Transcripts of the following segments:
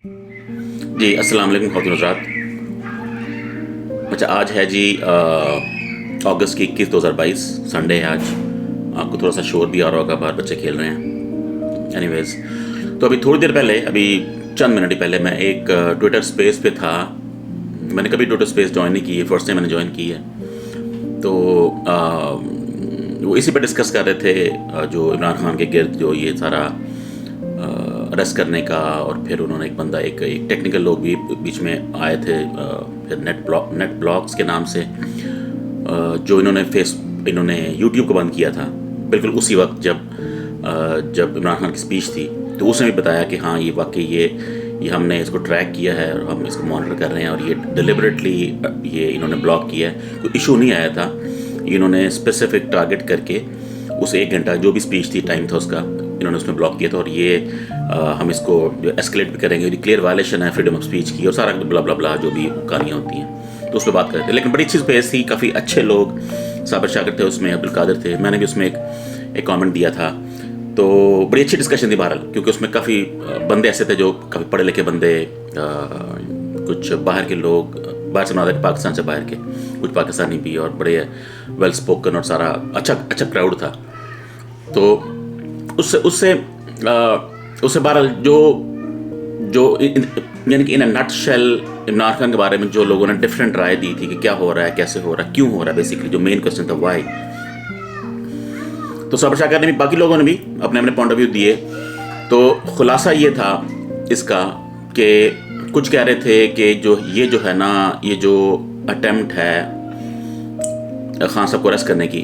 जी, अस्सलाम वालेकुम ख़वातीन हज़रात। अच्छा, आज है जी अगस्त की 21 2022 संडे है आज। आपको थोड़ा सा शोर भी आ रहा होगा, बाहर बच्चे खेल रहे हैं। एनीवेज़, तो अभी थोड़ी देर पहले, अभी चंद मिनट ही पहले मैं एक ट्विटर स्पेस पे था। मैंने कभी ट्विटर स्पेस ज्वाइन नहीं की है, फर्स्ट टाइम मैंने ज्वाइन की है। तो वो इसी पे डिस्कस कर रहे थे जो इमरान खान के गिर्द जो ये सारा अरेस्ट करने का, और फिर उन्होंने एक बंदा एक टेक्निकल लोग भी बीच में आए थे, फिर नेट ब्लॉग्स के नाम से, जो इन्होंने यूट्यूब को बंद किया था बिल्कुल उसी वक्त जब इमरान खान की स्पीच थी। तो उसने भी बताया कि हाँ, ये वाकई ये हमने इसको ट्रैक किया है और हम इसको मॉनिटर कर रहे हैं, और ये डिलिबरेटली ये इन्होंने ब्लॉक किया है। कोई इशू नहीं आया था, इन्होंने स्पेसिफिक टारगेट करके उस 1 घंटा जो भी स्पीच थी, टाइम था उसका, इन्होंने उसमें ब्लॉक किया था। और ये हम इसको जो एस्केलेट भी करेंगे, ये क्लियर वायलेशन है फ्रीडम ऑफ स्पीच की, और सारा ब्ला ब्ला ब्ला जो भी कहानियाँ होती हैं, तो उस पर बात करते थे। लेकिन बड़ी अच्छी स्पेस थी, काफ़ी अच्छे लोग, साबिर शाकिर थे उसमें, अब्दुल कादिर थे, मैंने भी उसमें एक कमेंट दिया था। तो बड़ी अच्छी डिस्कशन थी बहरहाल, क्योंकि उसमें काफ़ी बंदे ऐसे थे जो काफ़ी पढ़े लिखे बंदे, कुछ बाहर के लोग, बाहर से मतलब पाकिस्तान से बाहर के, कुछ पाकिस्तानी भी, और बड़े वेल स्पोकन, और सारा अच्छा क्राउड था। तो उससे बहरहाल यानी कि इन अ नट शेल इमरान खान के बारे में जो लोगों ने डिफरेंट राय दी थी कि क्या हो रहा है, कैसे हो रहा है, क्यों हो रहा है, बेसिकली जो मेन क्वेश्चन था वाई। तो साबिर शाकिर ने भी, बाकी लोगों ने भी अपने अपने पॉइंट ऑफ व्यू दिए। तो खुलासा ये था इसका कि कुछ कह रहे थे कि जो है ना, ये जो अटेम्प्ट है खान साहब को अरेस्ट करने की,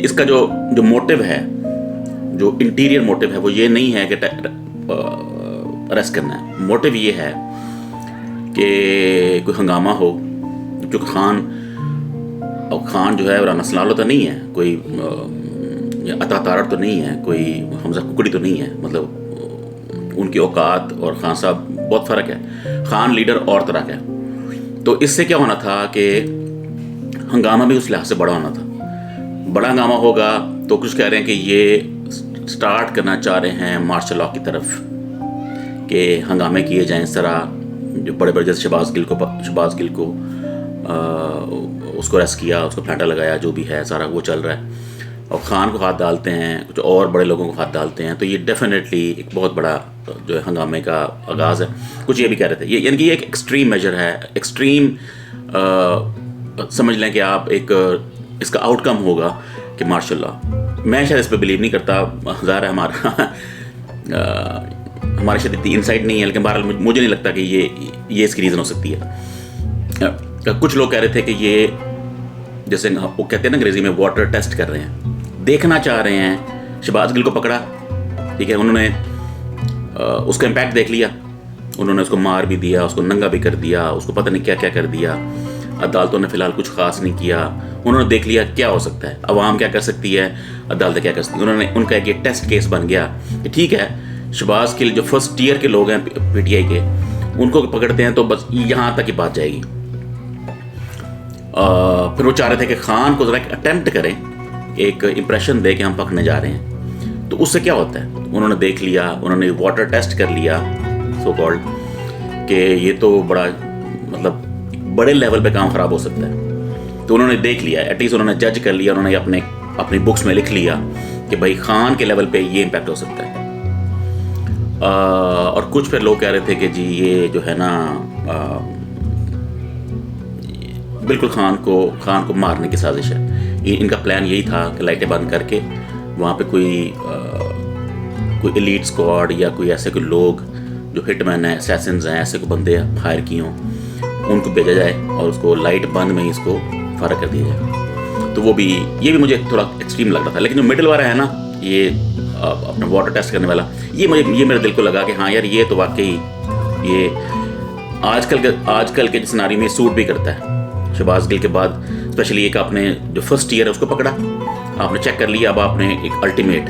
इसका जो मोटिव है, जो इंटीरियर मोटिव है, वो ये नहीं है कि अरेस्ट करना है। मोटिव ये है कि कोई हंगामा हो, क्योंकि खान जो है राना सलालो तो नहीं है, कोई अता तारड़ तो नहीं है, कोई हमजा कुकड़ी तो नहीं है, मतलब उनकी औकात और खान साहब बहुत फ़र्क है। खान लीडर और तरह का है। तो इससे क्या होना था कि हंगामा भी उस लिहाज से बड़ा होना था। बड़ा हंगामा होगा तो कुछ कह रहे हैं कि ये स्टार्ट करना चाह रहे हैं मार्शल लॉ की तरफ, कि हंगामे किए जाएं इस तरह, जो बड़े बड़े जैसे शहबाज गिल को उसको अरेस्ट किया, उसको फेंटा लगाया, जो भी है सारा वो चल रहा है, और खान को हाथ डालते हैं, कुछ और बड़े लोगों को हाथ डालते हैं। तो ये डेफिनेटली एक बहुत बड़ा जो है हंगामे का आगाज़ है। कुछ ये भी कह रहे थे, ये यानी कि ये एक एक्सट्रीम मेजर है, एक्सट्रीम समझ लें कि आप इसका आउटकम होगा कि मार्शल लॉ। मैं शायद इस पर बिलीव नहीं करता, ज़ाहिर है हमारे शायद इतनी इंसाइट नहीं है, लेकिन बहरहाल मुझे नहीं लगता कि ये इसकी रीज़न हो सकती है। कुछ लोग कह रहे थे कि ये जैसे वो कहते हैं ना अंग्रेजी में, वाटर टेस्ट कर रहे हैं, देखना चाह रहे हैं। शहबाज गिल को पकड़ा, ठीक है, उन्होंने उसका इम्पैक्ट देख लिया, उन्होंने उसको मार भी दिया, उसको नंगा भी कर दिया, उसको पता नहीं क्या क्या कर दिया। अदालतों ने फ़िलहाल कुछ ख़ास नहीं किया, उन्होंने देख लिया क्या हो सकता है, अवाम क्या कर सकती है, अदालतें क्या कर सकती हैं। उनका एक ये टेस्ट केस बन गया कि ठीक है, शहबाज गिल जो फर्स्ट ईयर के लोग हैं पीटीआई के, उनको पकड़ते हैं तो बस यहाँ तक ही बात जाएगी। फिर वो चाह रहे थे कि खान को ज़रा एक अटेम्प्ट करें, एक इम्प्रेशन दे कि हम पकड़ने जा रहे हैं। तो उससे क्या होता है, उन्होंने देख लिया, उन्होंने वाटर टेस्ट कर लिया सो कॉल्ड, कि ये तो बड़ा मतलब बड़े लेवल पे काम ख़राब हो सकता है। तो उन्होंने देख लिया, एटलीस्ट उन्होंने जज कर लिया, उन्होंने अपनी बुक्स में लिख लिया कि भाई खान के लेवल पे ये इम्पैक्ट हो सकता है। और कुछ फिर लोग कह रहे थे कि जी ये जो है ना बिल्कुल खान को मारने की साजिश है। इनका प्लान यही था कि लाइटें बंद करके वहाँ पे कोई एलीट स्क्वाड या कोई ऐसे कोई लोग जो हिटमैन हैं, असैसिन्स हैं, ऐसे कोई बंदे हायर किए हों, उनको भेजा जाए और उसको लाइट बंद में ही इसको फारग कर दिया जाए। तो ये भी मुझे थोड़ा एक्सट्रीम लग रहा था। लेकिन जो मिडिल वाला है ना, ये अपना वाटर टेस्ट करने वाला, ये मेरे दिल को लगा कि हाँ यार, ये तो वाकई ये आजकल के सिनारी में सूट भी करता है। शहबाज गिल के बाद स्पेशली एक आपने जो फर्स्ट ईयर है उसको पकड़ा, आपने चेक कर लिया, अब आपने एक अल्टीमेट,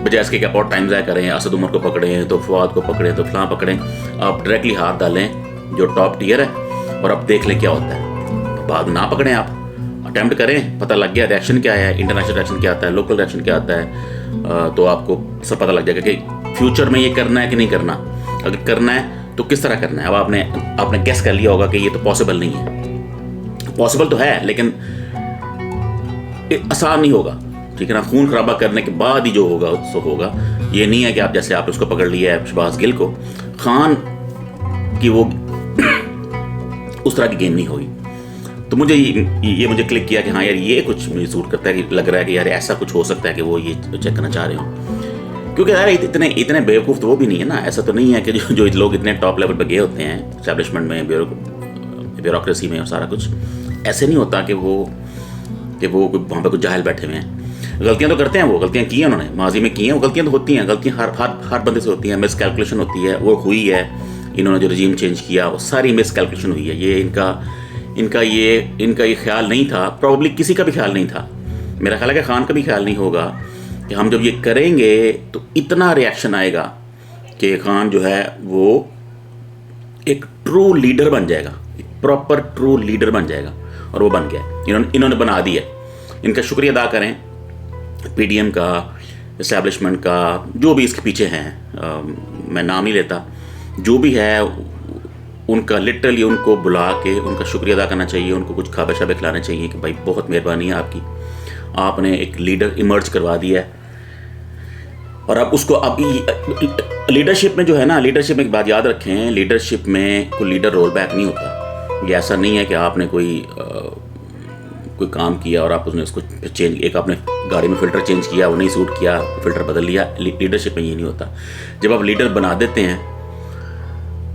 बजाय इसके क्या बहुत टाइम ज़ाया करें, असद उमर को पकड़ें तो फवाद को पकड़ें तो फलां पकड़ें, आप डायरेक्टली हाथ डालें जो टॉप टीयर है और अब देख लें क्या होता है। बाद में ना पकड़ें, आप अटैम्प्ट करें, पता लग गया रिएक्शन क्या है, इंटरनेशनल रिएक्शन क्या आता है, लोकल रिएक्शन क्या आता है, तो आपको सब पता लग जाएगा कि फ्यूचर में ये करना है कि नहीं करना। अगर करना है तो किस तरह करना है। अब आपने गेस कर लिया होगा कि ये तो पॉसिबल नहीं है। पॉसिबल तो है लेकिन आसान नहीं होगा, ठीक है ना। खून खराबा करने के बाद ही जो होगा सो होगा। ये नहीं है कि आप जैसे आप उसको पकड़ लिया है शहबाज गिल को, खान की वो उस तरह की गेम नहीं होगी। तो मुझे ये मुझे क्लिक किया कि हाँ यार ये कुछ मुझे सूट करता है, कि लग रहा है कि यार ऐसा कुछ हो सकता है कि वो ये चेक करना चाह रहे हो। क्योंकि यार इतने बेवकूफ़ तो वो भी नहीं है ना। ऐसा तो नहीं है कि जो लोग इतने टॉप लेवल पर गए होते हैं एस्टैब्लिशमेंट में, ब्यूरोक्रेसी में और सारा कुछ, ऐसे नहीं होता कि वो वहाँ पर कुछ जाहिल बैठे हुए हैं। गलतियाँ तो करते हैं, वो गलतियाँ की हैं उन्होंने, माजी में की हैं, वो गलतियाँ तो होती हैं। गलतियाँ हर बंदे से होती हैं। मिस कैलकुलेशन होती है, वो हुई है। इन्होंने जो रजीम चेंज किया वो सारी मिस कैलकुलेशन हुई है। ये इनका ये ख्याल नहीं था, प्रॉब्ली किसी का भी ख्याल नहीं था। मेरा ख्याल है कि खान का भी ख्याल नहीं होगा कि हम जब ये करेंगे तो इतना रिएक्शन आएगा कि खान जो है वो एक ट्रू लीडर बन जाएगा, एक प्रॉपर ट्रू लीडर बन जाएगा। और वो बन गया, इन्होंने बना दिया। इनका शुक्रिया अदा करें पीडीएम का, इस्टेब्लिशमेंट का, जो भी इसके पीछे हैं, मैं नाम नहीं लेता, जो भी है उनका लिटरली उनको बुला के उनका शुक्रिया अदा करना चाहिए। उनको कुछ खाबे शाबे खिलाने चाहिए कि भाई बहुत मेहरबानी है आपकी, आपने एक लीडर इमर्ज करवा दिया है। और अब उसको अब लीडरशिप में जो है ना, लीडरशिप में एक बात याद रखें, लीडरशिप में कोई लीडर रोल बैक नहीं होता। ये ऐसा नहीं है कि आपने कोई काम किया और आप उसने उसको चेंज, एक आपने गाड़ी में फ़िल्टर चेंज किया, वो नहीं सूट किया, फ़िल्टर बदल लिया। लीडरशिप में ये नहीं होता। जब आप लीडर बना देते हैं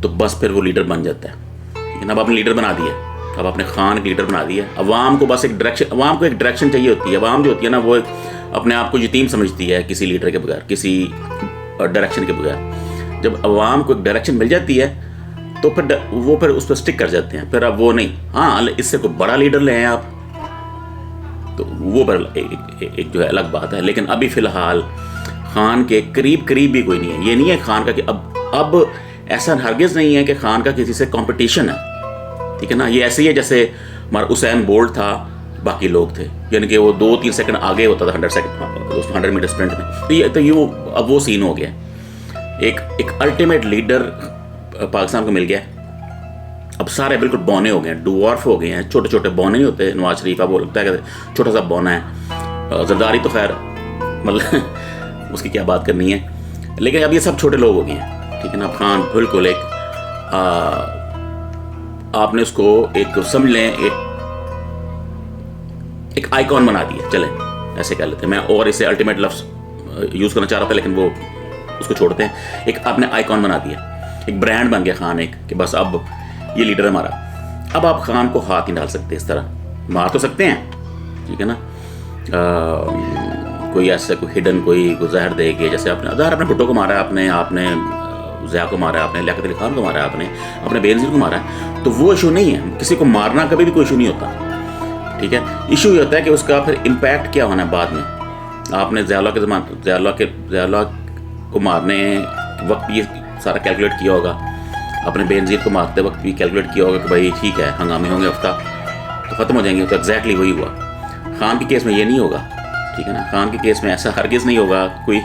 तो बस फिर वो लीडर बन जाता है। लेकिन अब आपने लीडर बना दिया, अब आपने खान एक लीडर बना दिया। अवाम को बस एक डायरेक्शन चाहिए होती है। अवाम जो होती है ना, वो अपने आप को यतीम समझती है किसी लीडर के बगैर, किसी डायरेक्शन के बगैर। जब अवाम को एक डायरेक्शन मिल जाती है तो फिर उस पर स्टिक कर जाते हैं। फिर अब वो नहीं, हाँ इससे कोई बड़ा लीडर ले आए आप, तो वो पर एक जो है अलग बात है। लेकिन अभी फ़िलहाल खान के करीब भी कोई नहीं है। ये नहीं है खान का कि अब ऐसा हरगिज़ नहीं है कि खान का किसी से कंपटीशन है, ठीक है ना। ये ऐसे ही है जैसे हमारा उसैन बोल्ट था, बाकी लोग थे, यानी कि वो 2-3 सेकंड आगे होता था 100 मीटर स्प्रिंट में। तो ये अब वो सीन हो गया। एक अल्टीमेट लीडर पाकिस्तान को मिल गया। अब सारे बिल्कुल बौने हो गए हैं, डुआर्फ हो गए हैं। छोटे छोटे बौने नहीं होते, नवाज शरीफ वो लगता है कि छोटा सा बौना है। जरदारी तो खैर मतलब उसकी क्या बात करनी है, लेकिन अब ये सब छोटे लोग हो गए हैं, ठीक है ना। खान बिल्कुल आपने उसको एक समझ लें एक आइकॉन बना दिया, चले ऐसे कह लेते हैं। मैं और इसे अल्टीमेट लफ्ज़ यूज़ करना चाह रहा था लेकिन वो उसको छोड़ते हैं। एक आपने आइकॉन बना दिया, एक ब्रांड बन गया खान एक, कि बस अब ये लीडर हमारा। अब आप खान को हाथ नहीं डाल सकते इस तरह, मार तो सकते हैं, ठीक है ना। कोई ऐसा कोई हिडन कोई जहर दे के, जैसे आपने जहर अपने भुट्टो को मारा है, आपने ज़िया को मारा है, आपने लियाकत अली खान को मारा है, आपने बेनज़ीर को मारा है, तो वो इशू नहीं है। किसी को मारना कभी भी कोई इशू नहीं होता, ठीक है। इशू ये होता है कि उसका फिर इम्पैक्ट क्या होना है बाद में। आपने ज़िया को मारने वक्त ये सारा कैलकुलेट किया होगा, अपने बेनज़ीर को मारते वक्त भी कैलकुलेट किया होगा कि भाई ठीक है हंगामे होंगे, हफ्ता तो ख़त्म हो जाएंगे। तो एग्जैक्टली वही हुआ। खान के केस में ये नहीं होगा, ठीक है ना। खान के केस में ऐसा हरगिज़ नहीं होगा, कोई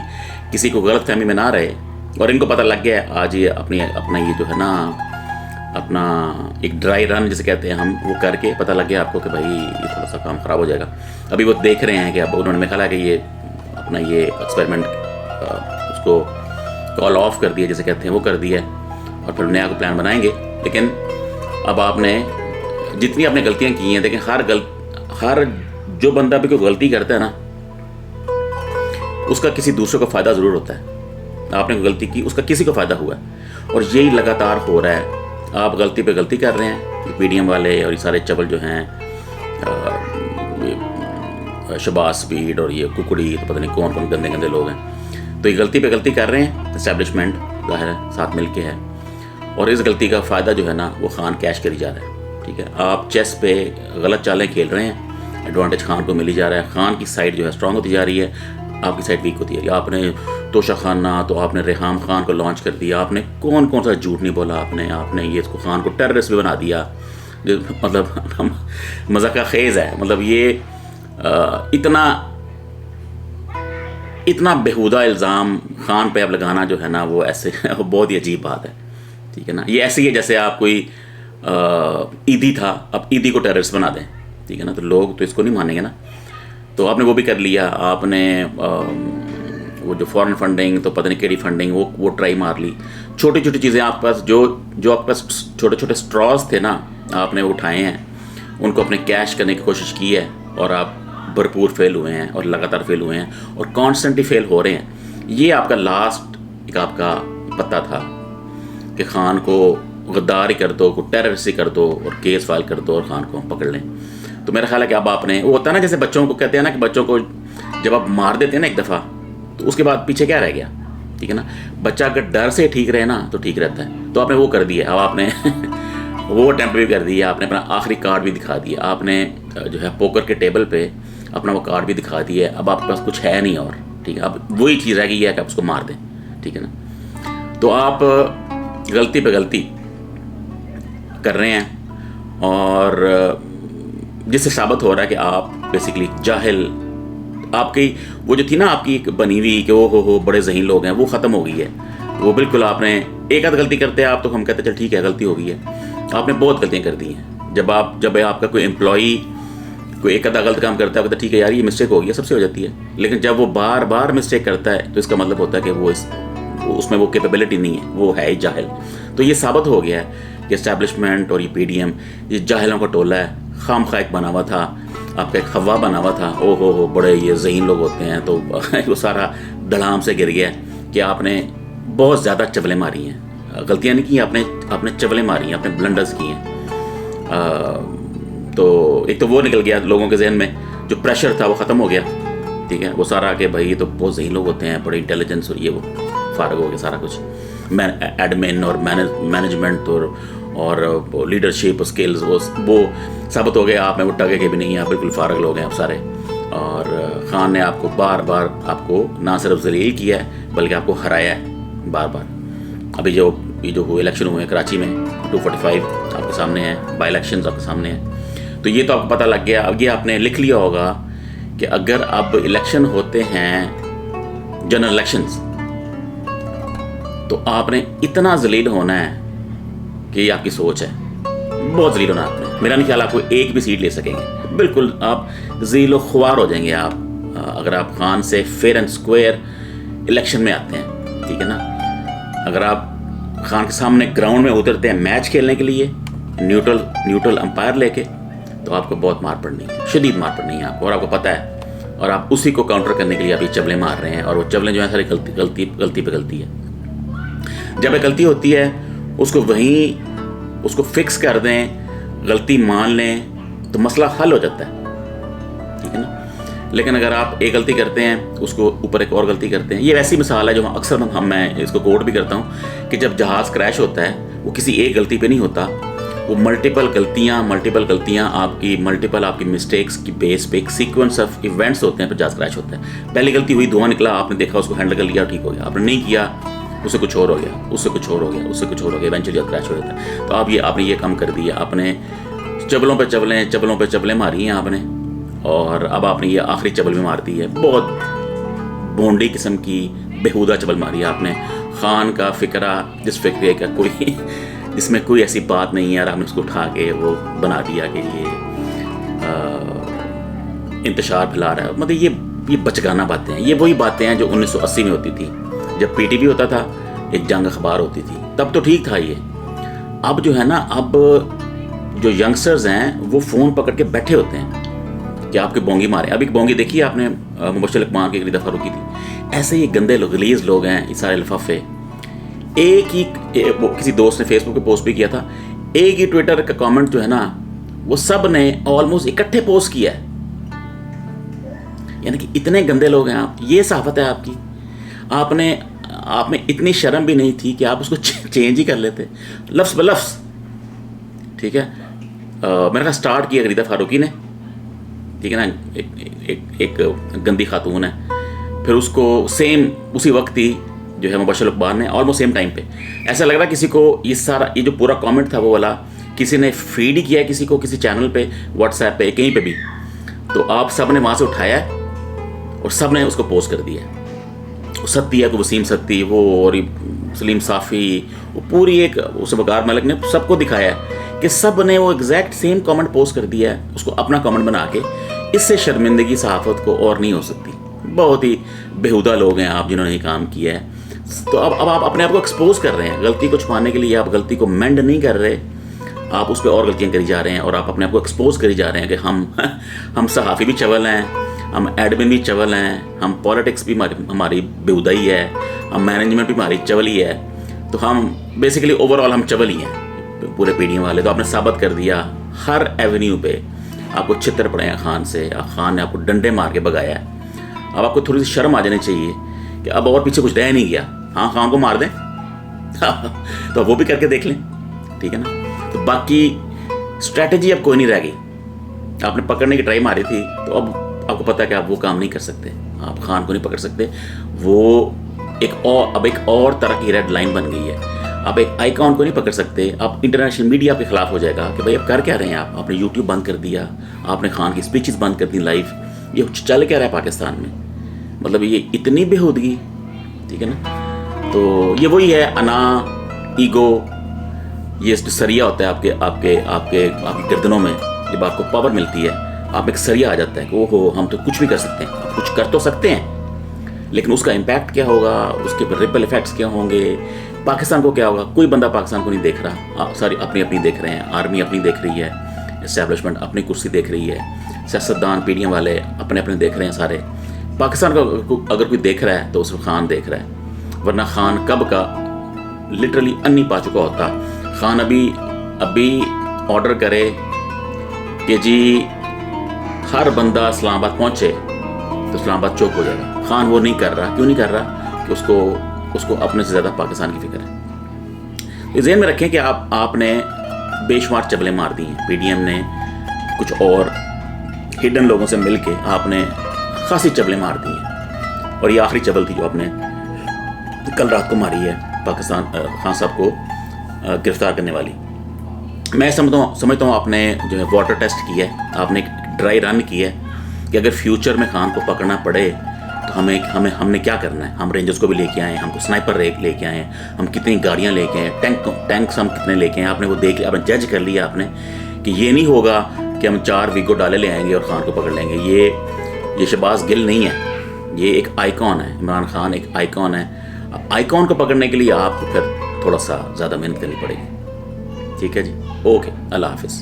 किसी को गलत फहमी में ना रहे। और इनको पता लग गया आज ये अपना ये जो है ना, अपना एक ड्राई रन जिसे कहते हैं हम, वो करके पता लग गया आपको कि भाई ये थोड़ा सा काम ख़राब हो जाएगा। अभी वो देख रहे हैं कि अब उन्होंने मेरा ख्याल है कि ये अपना ये एक्सपेरिमेंट उसको कॉल ऑफ कर दिया जिसे कहते हैं, वो कर दिया और फिर नया को प्लान बनाएंगे। लेकिन अब आपने जितनी आपने गलतियाँ की हैं, देखें हर जो बंदा भी कोई गलती करता है ना, उसका किसी दूसरे को फ़ायदा ज़रूर होता है। आपने कोई गलती की, उसका किसी को फ़ायदा हुआ है, और यही लगातार हो रहा है। आप गलती पे गलती कर रहे हैं, पीडीएम वाले और ये सारे चबल जो हैं, शहबाज स्पीड और ये कुकड़ी, तो पता नहीं कौन कौन गंदे गंदे लोग हैं, तो ये गलती पे गलती कर रहे हैं। इस्टेब्लिशमेंट ज़ाहिर है साथ मिल के है, और इस गलती का फ़ायदा जो है ना वो खान कैश करी जा रहा है, ठीक है। आप चेस पे गलत चालें खेल रहे हैं, एडवांटेज खान को मिली जा रहा है। खान की साइड जो है स्ट्रॉन्ग होती जा रही है, आपकी साइड वीक होती है। आपने तोशा खाना, तो आपने रेहाम खान को लॉन्च कर दिया, आपने कौन कौन सा झूठ नहीं बोला, आपने ये इसको खान को टेररिस्ट भी बना दिया, जो मतलब मज़ा का खेज़ है। मतलब ये इतना बेहुदा इल्ज़ाम खान पे अब लगाना जो है ना, वो ऐसे बहुत ही अजीब बात है। ठीक है ना। ये ऐसे ही है जैसे आप कोई ईदी था, अब ईदी को टेररिस्ट बना दें, ठीक है ना, तो लोग तो इसको नहीं मानेंगे ना। तो आपने वो भी कर लिया, आपने वो जो फॉरेन फंडिंग तो पता नहीं केड़ी फंडिंग वो ट्राई मार ली। छोटी छोटी चीज़ें आपके पास जो आपके पास छोटे छोटे स्ट्रॉज थे ना, आपने वो उठाए हैं, उनको अपने कैश करने की कोशिश की है और आप भरपूर फेल हुए हैं और लगातार फेल हुए हैं और कॉन्स्टेंटली फेल हो रहे हैं। ये आपका लास्ट एक आपका पता था कि खान को गद्दार ही कर दो, को टेररिस्ट ही कर दो और केस फाइल कर दो और खान को पकड़ लें। तो मेरा ख्याल है कि अब आपने, वो होता है ना जैसे बच्चों को कहते हैं ना कि बच्चों को जब आप मार देते हैं ना एक दफ़ा, तो उसके बाद पीछे क्या रह गया, ठीक है ना। बच्चा अगर डर से ठीक रहे ना तो ठीक रहता है। तो आपने वो कर दिया, अब आपने वो अटैम्प्ट भी कर दिया, आपने अपना आखिरी कार्ड भी दिखा दिया, आपने जो है पोकर के टेबल पे अपना वो कार्ड भी दिखा दिया। अब आपके पास कुछ है नहीं और, ठीक है, अब वही चीज़ रह गई है कि आप उसको मार दें, ठीक है ना। तो आप गलती पे गलती कर रहे हैं और जिससे साबित हो रहा है कि आप बेसिकली जाहिल, आपकी वो जो थी ना आपकी एक बनी हुई कि वो हो बड़े ज़हीन लोग हैं, वो ख़त्म हो गई है। वो बिल्कुल आपने एक आध गलती करते हैं आप तो हम कहते चल ठीक है गलती हो गई है, आपने बहुत गलतियाँ कर दी हैं। जब आपका कोई एम्प्लॉई कोई एक आधा गलत काम करता है कहता ठीक है यार ये मिस्टेक हो गई है, सबसे हो जाती है। लेकिन जब वो बार बार मिस्टेक करता है तो इसका मतलब होता है कि वो उसमें वो कैपेबिलिटी नहीं है, वो है ही जाहिल। तो ये साबित हो गया है कि इस्टेब्लिशमेंट और ये पीडीएम ये जाहिलों का टोला है। खाम खा एक बना हुआ था, आपका एक हवा बना हुआ था, ओ हो बड़े ये ज़हीन लोग होते हैं। तो वो सारा धड़ाम से गिर गया कि आपने बहुत ज़्यादा चबलें मारी हैं, गलतियाँ नहीं की, आपने चबलें मारी हैं, आपने ब्लंडर्स किए हैं। तो एक तो वो निकल गया लोगों के जहन में, जो प्रेशर था वो ख़त्म हो गया, ठीक है। वो सारा कि भाई ये तो बहुत ज़हीन लोग होते हैं, बड़े इंटेलिजेंस और ये वो फारग हो गया सारा कुछ, एडमिन और मैनेजमेंट और लीडरशिप स्किल्स वो साबित हो गया। आप में वो टगे के भी नहीं है, आप बिल्कुल फारग लोग हैं आप सारे। और खान ने आपको बार बार आपको ना सिर्फ जलील किया है बल्कि आपको हराया है बार बार। अभी ये जो इलेक्शन हुए हैं कराची में 245 आपके सामने है, बाई इलेक्शन आपके सामने है। तो ये तो आपको पता लग गया। अब ये आपने लिख लिया होगा कि अगर अब इलेक्शन होते हैं जनरल इलेक्शंस तो आपने इतना जलील होना है कि ये आपकी सोच है, बहुत जलील होना आपने। मेरा नहीं ख्याल आपको एक भी सीट ले सकेंगे, बिल्कुल आप ज़ीलो ख्वार हो जाएंगे आप अगर आप खान से फेयर एंड स्क्वायर इलेक्शन में आते हैं, ठीक है ना। अगर आप खान के सामने ग्राउंड में उतरते हैं मैच खेलने के लिए न्यूट्रल अंपायर लेके, तो आपको बहुत मार पड़नी है, शदीद मार पड़नी है आपको, और आपको पता है। और आप उसी को काउंटर करने के लिए आप ये चबलें मार रहे हैं, और वो चबलें जो है सारी गलती पे गलती है। जब एक गलती होती है उसको फिक्स कर दें, गलती मान लें तो मसला हल हो जाता है, ठीक है ना। लेकिन अगर आप एक गलती करते हैं उसको ऊपर एक और गलती करते हैं, ये वैसी मिसाल है जो अक्सर मैं इसको कोट भी करता हूँ कि जब जहाज़ क्रैश होता है वो किसी एक गलती पे नहीं होता, वो मल्टीपल गलतियाँ आपकी मिस्टेक्स की बेस पे एक सीक्वेंस ऑफ इवेंट्स होते हैं, फिर जहाज़ क्रैश होता है। पहली गलती हुई, धुआं निकला, आपने देखा उसको हैंडल कर लिया, ठीक हो गया। आपने नहीं किया, उससे कुछ और हो गया, उससे कुछ और हो गया, इवेंचुअली क्रैश हो जाता है। तो आपने ये काम कर दिया, आपने चबलों पे चबलें मारी हैं आपने, और अब आपने ये आखिरी चबल भी मार दी है, बहुत भोंडी किस्म की बेहुदा चबल मारी है आपने। खान का फ़िक्रा जिस फ़िक्रे का कोई इसमें कोई ऐसी बात नहीं है, और आपने उसको उठा के वो बना दिया कि ये इंतशार फैला रहा है। मतलब ये बचगाना बातें हैं, ये वही बातें हैं जो 1980 में होती थी, जब पीटीवी होता था, एक जंग अखबार होती थी, तब तो ठीक था ये। अब जो है ना, अब जो यंगस्टर्स हैं वो फ़ोन पकड़ के बैठे होते हैं कि आपके बोंगी मारे। अब एक बोंगी देखी आपने मुबश्शिर लकमान की एक दफ़ा रुकी थी। ऐसे ये गंदे लोग, गलीज़ लोग हैं, ये सारे लिफाफे। वो किसी दोस्त ने फेसबुक पे पोस्ट भी किया था, एक ही ट्विटर का कमेंट जो है ना वो सब ने ऑलमोस्ट इकट्ठे पोस्ट किया है। यानी कि इतने गंदे लोग हैं आप। ये सहाफत है आपकी। आप में इतनी शर्म भी नहीं थी कि आप उसको चेंज ही कर लेते लफ्ज़ ब लफ्ज़, ठीक है। मेरे ख्याल स्टार्ट किया गरीदा फारूकी ने, ठीक है ना, एक गंदी खातून है, फिर उसको सेम उसी वक्त ही जो है मुबश्शिर लकमान ने, ऑलमोस्ट सेम टाइम पे। ऐसा लग रहा किसी को ये जो पूरा कमेंट था वो वाला किसी ने फीड ही किया है किसी को, किसी चैनल पे, व्हाट्सएप पे, कहीं पे भी। तो आप सब ने वहाँ से उठाया और सब ने उसको पोस्ट कर दिया। सत्ती है तो वसीम सत्ती वो, और सलीम साफ़ी, वो पूरी एक उस वकार मलिक ने सबको दिखाया है कि सब ने वो एग्जैक्ट सेम कमेंट पोस्ट कर दिया है, उसको अपना कमेंट बना के। इससे शर्मिंदगी सहाफ़त को और नहीं हो सकती। बहुत ही बेहुदा लोग हैं आप जिन्होंने ये काम किया है। तो अब आप अपने आप को एक्सपोज कर रहे हैं, गलती को छुपाने के लिए आप गलती को मेंड नहीं कर रहे, आप उस पर और गलतियाँ करी जा रहे हैं और आप अपने आप को एक्सपोज करी जा रहे हैं कि हम सहाफ़ी भी चवल हैं, हम एडमिन भी चवल हैं, हम पॉलिटिक्स भी हमारी बेहुदाई है, हम मैनेजमेंट भी हमारी चवल ही है। तो हम बेसिकली ओवरऑल हम चवल ही हैं पूरे पीडीएम वाले। तो आपने साबित कर दिया हर एवेन्यू पे आपको छितर पड़े हैं खान से, खान ने आपको डंडे मार के भगाया है। अब आपको थोड़ी सी शर्म आ जानी चाहिए कि अब और पीछे कुछ रह नहीं गया, हाँ खान को मार दें तो वो भी करके देख लें, ठीक है ना। तो बाकी स्ट्रैटेजी अब कोई नहीं रह गई, आपने पकड़ने की ट्राई मारी थी तो अब आपको पता है कि आप वो काम नहीं कर सकते, आप खान को नहीं पकड़ सकते। वो अब एक और तरह की रेड लाइन बन गई है। आप एक आइकॉन को नहीं पकड़ सकते, आप इंटरनेशनल मीडिया के खिलाफ हो जाएगा कि भाई अब कर क्या रहे हैं आप। आपने यूट्यूब बंद कर दिया, आपने खान की स्पीचेस बंद कर दी लाइव, ये चल क्या रहा है पाकिस्तान में, मतलब ये इतनी बेहूदगी, ठीक है ना। तो ये वही है अना, ईगो, ये सरिया होता है आपके गर्दनों में। जब आपको पावर मिलती है आप एक सरिया आ जाता है कि ओहो हम तो कुछ भी कर सकते हैं, आप कुछ कर तो सकते हैं लेकिन उसका इम्पैक्ट क्या होगा, उसके रिपल इफेक्ट्स क्या होंगे, पाकिस्तान को क्या होगा। कोई बंदा पाकिस्तान को नहीं देख रहा, सारी अपनी देख रहे हैं। आर्मी अपनी देख रही है, एस्टैब्लिशमेंट अपनी कुर्सी देख रही है, सियासतदान पीडीएम वाले अपने देख रहे हैं सारे। पाकिस्तान को अगर कोई देख रहा है तो उसको खान देख रहा है, वरना खान कब का लिटरली अन्नी पा चुका होता। खान अभी ऑर्डर करे कि जी हर बंदा इस्लामाबाद पहुंचे तो इस्लामाबाद चौक हो जाएगा। खान वो नहीं कर रहा, क्यों नहीं कर रहा कि उसको अपने से ज़्यादा पाकिस्तान की फिक्र है। तो ज़हन में रखें कि आपने बेशुमार चबलें मार दी हैं, पीडीएम ने कुछ और हिडन लोगों से मिल के आपने खासी चबलें मार दी हैं। और ये आखिरी चबल थी जो आपने कल रात को मारी है पाकिस्तान खान साहब को गिरफ्तार करने वाली। मैं समझता हूँ आपने जो है वाटर टेस्ट किया है, आपने एक ड्राई रन किया है कि अगर फ्यूचर में खान को पकड़ना पड़े तो हमने क्या करना है। हम रेंजर्स को भी लेके आए, हमको स्नाइपर लेके आए, हम कितनी गाड़ियाँ लेके आए, टैंक्स हम कितने लेके आए। आपने वो देख लिया, आपने जज कर लिया आपने कि ये नहीं होगा कि हम 4 वीगो डाले ले आएंगे और खान को पकड़ लेंगे। ये शहबाज गिल नहीं है, ये एक आइकॉन है। इमरान खान एक आइकॉन है। अब आइकॉन को पकड़ने के लिए आपको फिर थोड़ा सा ज़्यादा मेहनत करनी पड़ेगी, ठीक है जी। ओके, अल्लाह हाफिज़।